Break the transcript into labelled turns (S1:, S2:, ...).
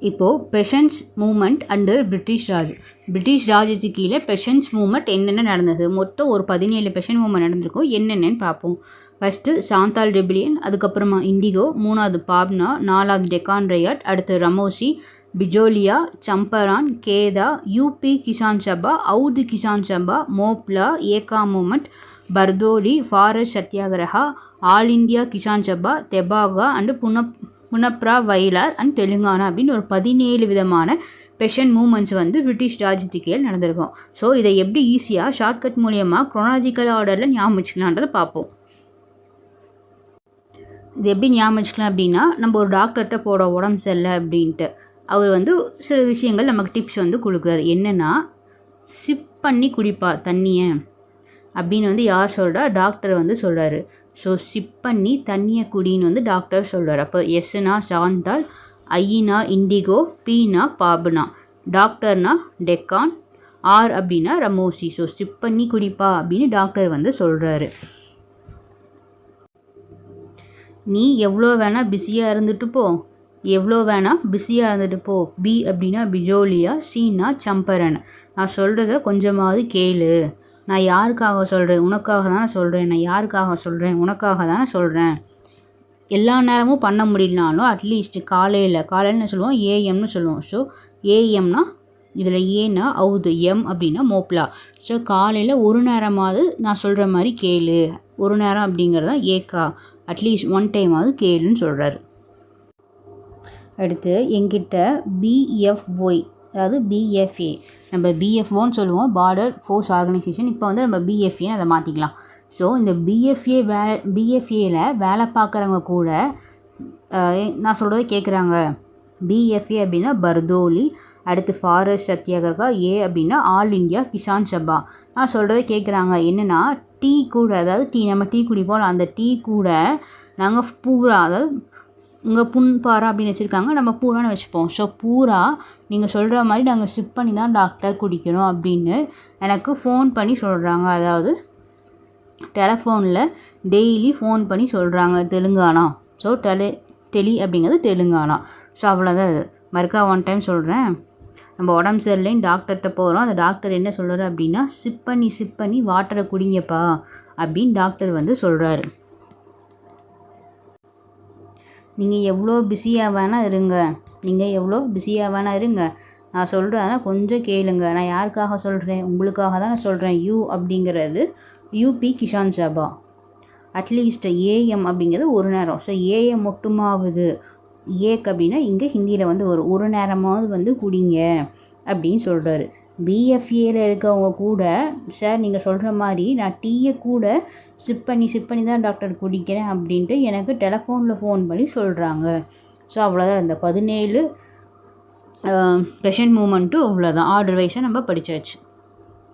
S1: இப்போது peasants movement and British Raj. British ராஜ்யத்துக்கு கீழே பெஷன்ஸ் மூமெண்ட் என்னென்ன நடந்தது, மொத்தம் ஒரு 17 பெஷன் மூமெண்ட் நடந்திருக்கும். என்னென்னு பார்ப்போம். ஃபஸ்ட்டு சாந்தால் ரெபிலியன், அதுக்கப்புறமா இண்டிகோ, மூணாவது பாப்னா, நாலாவது டெக்கான் ரையாட், அடுத்து Ramosi, Bijolia, Champaran, Kheda, UP Kisan Sabha, Awadh Kisan Sabha, Moplah, Eka movement, Bardoli, forest Satyagraha, all India Kisan Sabha, Tebhaga and Punnapra Vayalar and Telangana அப்படின்னு ஒரு 17 விதமான பெஷன் மூமெண்ட்ஸ் வந்து பிரிட்டிஷ் ராஜ்யத்துக்கு கீழ் நடந்திருக்கும். ஸோ இதை எப்படி ஈஸியாக ஷார்ட்கட் மூலியமாக குரோனாலஜிக்கல் ஆர்டரில் ஞாபகம் வச்சுக்கலான்றதை பார்ப்போம். இது எப்படி ஞாபகம் வச்சுக்கலாம் அப்படின்னா, நம்ம ஒரு டாக்டர்கிட்ட போட உடம்பு சரியில்லை அப்படின்ட்டு அவர் வந்து சில விஷயங்கள் நமக்கு டிப்ஸ் வந்து கொடுக்குறாரு. என்னென்னா, சிப் பண்ணி குடிப்பா தண்ணியை அப்படின்னு வந்து யார் சொல்கிறா, டாக்டர் வந்து சொல்கிறாரு. ஸோ சிப் பண்ணி தண்ணியை குடின்னு வந்து டாக்டர் சொல்கிறார். அப்போ எஸ்னா சாந்தால், ஐனா இண்டிகோ, பீனா பாப்னா, டாக்டர்னா டெக்கான், ஆர் அப்படின்னா ரமோசி. ஸோ சிப் பண்ணி குடிப்பா அப்படின்னு டாக்டர் வந்து சொல்கிறாரு. நீ எவ்வளோ வேணால் பிஸியாக இருந்துட்டு போ, எவ்வளோ வேணால் பிஸியாக இருந்துட்டு போ. பி அப்படின்னா பிஜோலியா, சீனா சம்பரன். நான் சொல்கிறத கொஞ்சமாவது கேளு. நான் யாருக்காக சொல்கிறேன், உனக்காக தானே சொல்கிறேன். நான் யாருக்காக சொல்கிறேன், உனக்காக தானே சொல்கிறேன். எல்லா நேரமும் பண்ண முடியலனாலும் அட்லீஸ்ட் காலையில் சொல்லுவோம், ஏஎம்னு சொல்லுவோம். ஸோ ஏஎம்னா இதில் ஏன்னா அவுது, எம் அப்படின்னா மோப்லா. ஸோ காலையில் ஒரு நேரமாவது நான் சொல்கிற மாதிரி கேளு. ஒரு நேரம் அப்படிங்கிறது தான் ஏக்கா, அட்லீஸ்ட் ஒன் டைமாவது கேளுன்னு சொல்கிறாரு. அடுத்து எங்கிட்ட பிஎஃப்ஒய், அதாவது பிஎஃப்ஏ, நம்ம பிஎஃப்ஓன்னு சொல்லுவோம், பார்டர் ஃபோர்ஸ் ஆர்கனைசேஷன். இப்போ வந்து நம்ம பிஎஃப்ஏன்னு அதை மாற்றிக்கலாம். ஸோ இந்த பிஎஃப்ஏல வேலை பார்க்குறவங்க கூட நான் சொல்கிறத கேட்குறாங்க. பிஎஃப்ஏ அப்படின்னா பர்தோலி, அடுத்து ஃபாரஸ்ட் சத்தியாகிரகா, ஏ அப்படின்னா ஆல் இண்டியா கிசான் சபா. நான் சொல்கிறத கேட்குறாங்க. என்னென்னா, டீ கூட, அதாவது நம்ம டீ குடிப்போம், அந்த டீ கூட நாங்கள் பூரா, அதாவது இங்கே புண்பாரா அப்படின்னு வச்சுருக்காங்க, நம்ம பூரான்னு வச்சுப்போம். ஸோ பூரா நீங்கள் சொல்கிற மாதிரி நாங்கள் சிப் பண்ணி தான் டாக்டர் குடிக்கணும் அப்படின்னு எனக்கு ஃபோன் பண்ணி சொல்கிறாங்க. அதாவது டெலஃபோனில் டெய்லி ஃபோன் பண்ணி சொல்கிறாங்க. தெலுங்கானா. ஸோ டெலி அப்படிங்கிறது தெலுங்கானா. ஸோ அவ்வளோதான். இது மறுக்கா ஒன் டைம் சொல்கிறேன். நம்ம உடம்பு சரியில்லைன்னு டாக்டர்கிட்ட போகிறோம். அந்த டாக்டர் என்ன சொல்கிறாரு அப்படின்னா, சிப் பண்ணி வாட்டரை குடிங்கப்பா அப்படின்னு டாக்டர் வந்து சொல்கிறாரு. நீங்கள் எவ்வளோ பிஸியாக வேணால் இருங்க, நான் சொல்கிறேன் கொஞ்சம் கேளுங்க. நான் யாருக்காக சொல்கிறேன், உங்களுக்காக தான் நான் சொல்கிறேன். யூ அப்படிங்கிறது UP Kisan Sabha. At least AM அப்படிங்கிறது ஒரு நேரம். ஸோ ஏஎம் மட்டுமாவது, ஏக் அப்படின்னா இங்கே ஹிந்தியில் வந்து ஒரு நேரமாவது வந்து குடிங்க அப்படின்னு சொல்கிறாரு. பிஎஃப்ஏல இருக்கவங்க கூட, சார் நீங்கள் சொல்கிற மாதிரி நான் டீயை கூட சிப் பண்ணி தான் டாக்டர் குடிக்கிறேன் அப்படின்ட்டு எனக்கு டெலஃபோனில் ஃபோன் பண்ணி சொல்கிறாங்க. ஸோ அவ்வளோதான். இந்த 17 பெஷன் மூமெண்ட்டும் அவ்வளோதான். ஆர்டர் வைஸாக நம்ம படித்தாச்சு.